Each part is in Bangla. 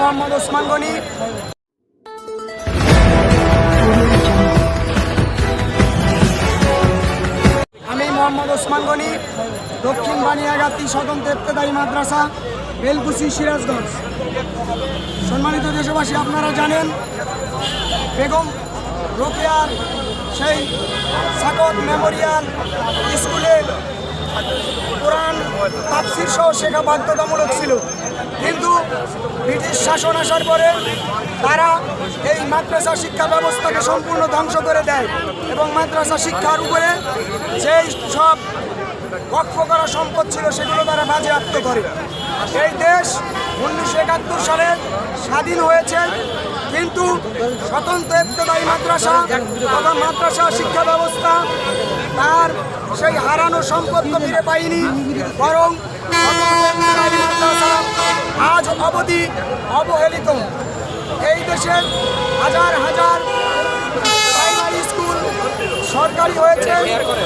মোহাম্মদ ওসমান গনি। দক্ষিণ বানিয়াগাতি স্বতন্ত্র ইবতেদায়ী মাদ্রাসা, বেলকুচি, সিরাজগঞ্জ। সম্মানিত দেশবাসী, আপনারা জানেন বেগম রোকেয়ার সেই সাকত মেমোরিয়াল স্কুলে কোরআন তাফসীর সহ শেখা বাধ্যতামূলক ছিল, কিন্তু ব্রিটিশ শাসন আসার পরে তারা এই মাদ্রাসা শিক্ষা ব্যবস্থাকে সম্পূর্ণ ধ্বংস করে দেয় এবং মাদ্রাসা শিক্ষার উপরে যেই সব ওয়াকফ করা সম্পদ ছিল সেগুলো তারা বাজেয়াপ্ত করে। এই দেশ 1971 সালে স্বাধীন হয়েছে, কিন্তু স্বতন্ত্র ইবতেদায়ী মাদ্রাসা তথা মাদ্রাসা শিক্ষা ব্যবস্থা তার সেই হারানো সম্পদ তো ফিরে পায়নি, বরং মাদ্রাসা আজ অবধি অবহেলিত। এই দেশের হাজার হাজার প্রাইমারি স্কুল সরকারি হয়েছে,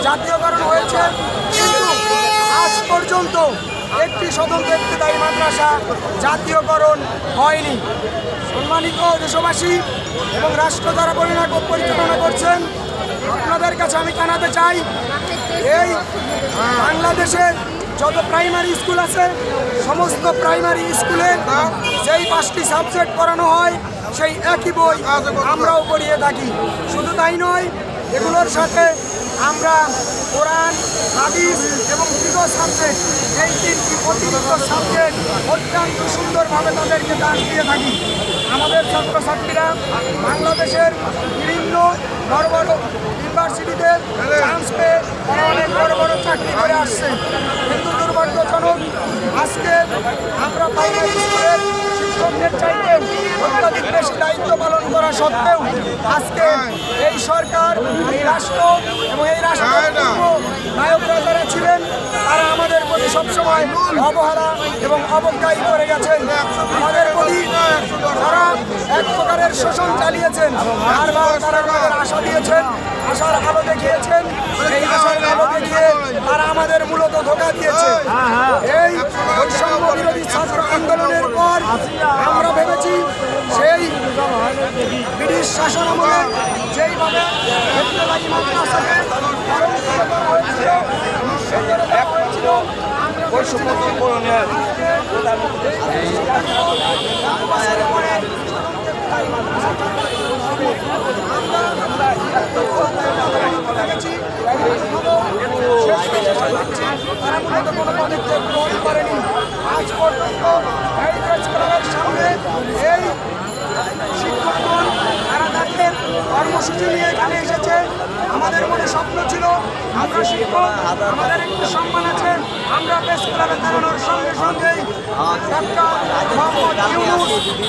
জাতীয়করণ হয়েছে, কিন্তু আজ পর্যন্ত একটি স্বতন্ত্র ইবতেদায়ী মাদ্রাসা জাতীয়করণ হয়নি। সম্মানিত দেশবাসী এবং রাষ্ট্র যারা পরিচালনা করছেন, আপনাদের কাছে আমি জানাতে চাই, এই বাংলাদেশে যত প্রাইমারি স্কুল আছে সমস্ত প্রাইমারি স্কুলে যেই 5টি সাবজেক্ট পড়ানো হয় সেই একই বই আমরাও পড়িয়ে থাকি। শুধু তাই নয়, এগুলোর সাথে আমরা কোরআন, হাদিস এবং ফিকহ সাবজেক্ট, এই 3টি অতিরিক্ত সাবজেক্ট অত্যন্ত সুন্দরভাবে তাদেরকে দান দিয়ে থাকি। আমাদের ছাত্রছাত্রীরা বাংলাদেশের বিভিন্ন বড় বড় ইউনিভার্সিটিতে চান্স পেয়ে তারা অনেক বড় বড় চাকরি করে আসছে, কিন্তু দুর্ভাগ্যজনক আজকে আমরা প্রাইমারি স্কুলের শিক্ষকদের চাইতে অত্যাধিক বেশি দায়িত্ব পালন করা সত্ত্বেও আজকে এই সরকার, এই রাষ্ট্র এবং এই রাষ্ট্রের নায়করা যারা ছিলেন তারা আমাদের প্রতি সবসময় অবহেলা এবং অবজ্ঞাই করে গেছেন। আমাদের প্রতি তারা এক প্রকারের শোষণ চালিয়েছেন, বারবার তারা আমাদের আশা দিয়েছেন, আশার আলো দেখিয়েছেন, এই আশার আলো দেখিয়ে তারা আমাদের মূলত ধোঁকা দিয়েছে। এই বৈষম্য বিরোধী ছাত্র আন্দোলনের পর আমরা ভেবেছি সেই ব্রিটিশ শাসন আমলে যেইভাবে ইবতেদায়ী মাদ্রাসাকে কোনো পদক্ষেপ গ্রহণ করেনি। আজ পর্যন্ত এই প্রেসক্লাবের সামনে এই শিক্ষকগণ তারা তাদের কর্মসূচি নিয়ে এখানে এসেছে। আমাদের মনে স্বপ্ন ছিল আমরা শিক্ষক, আমাদের একটু সম্মান আছে, আমরা প্রেসক্লাবে দাঁড়ানোর সঙ্গে সঙ্গেই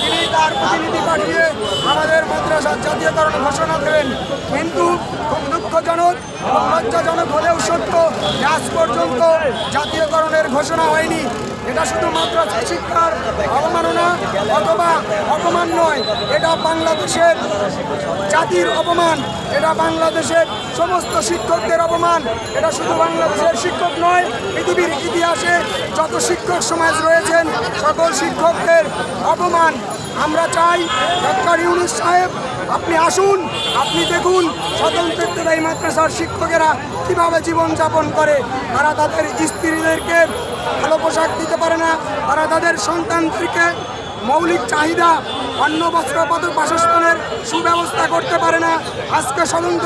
তিনি তার প্রতিনিধি পাঠিয়ে আমাদের মাদ্রাসার জাতীয়করণ ঘোষণা করেন, কিন্তু খুব দুঃখজনক এবং লজ্জাজনক হলেও সত্য আজ পর্যন্ত জাতীয়করণের ঘোষণা হয়নি। এটা শুধু মাদ্রাসা শিক্ষার অবমাননা অথবা অপমান নয়, এটা বাংলাদেশের জাতির অপমান, এটা বাংলাদেশের সমস্ত শিক্ষকদের অপমান। এটা শুধু বাংলাদেশের শিক্ষক নয়, পৃথিবীর ইতিহাসে যত শিক্ষক সমাজ রয়েছেন সকল শিক্ষকদের অপমান। আমরা চাই ডক্টর ইউনূস সাহেব আপনি আসুন, আপনি দেখুন স্বতন্ত্র ইবতেদায়ী মাদ্রাসার শিক্ষকেরা কীভাবে জীবনযাপন করে। তারা তাদের স্ত্রীদেরকে ভালো পোশাক দিতে পারে না, তারা তাদের সন্তানদেরকে মৌলিক চাহিদা অন্ন বস্ত্র বাসস্থানের সুব্যবস্থা করতে পারে না। আজকে স্বতন্ত্র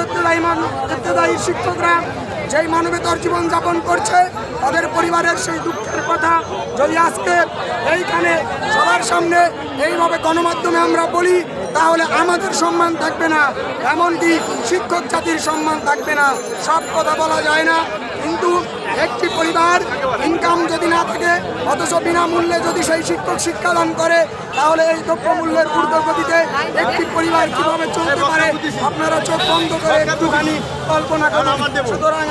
ইবতেদায়ী শিক্ষকরা যেই মানবেতর জীবনযাপন করছে তাদের পরিবারের সেই দুঃখের কথা যদি আজকে এইখানে সবার সামনে এইভাবে গণমাধ্যমে আমরা বলি তাহলে আমাদের সম্মান থাকবে না, এমনকি শিক্ষক জাতির সম্মান থাকবে না। সব কথা বলা যায় না, কিন্তু একটি পরিবার ইনকাম যদি না থাকে অথচ বিনামূল্যে যদি সেই শিক্ষক শিক্ষাদান করে তাহলে এই দ্রব্যমূল্যের ঊর্ধ্বগতিতে একটি পরিবার কীভাবে চলতে পারে আপনারা চোখ বন্ধ করে একটুখানি কল্পনা করুন। সুতরাং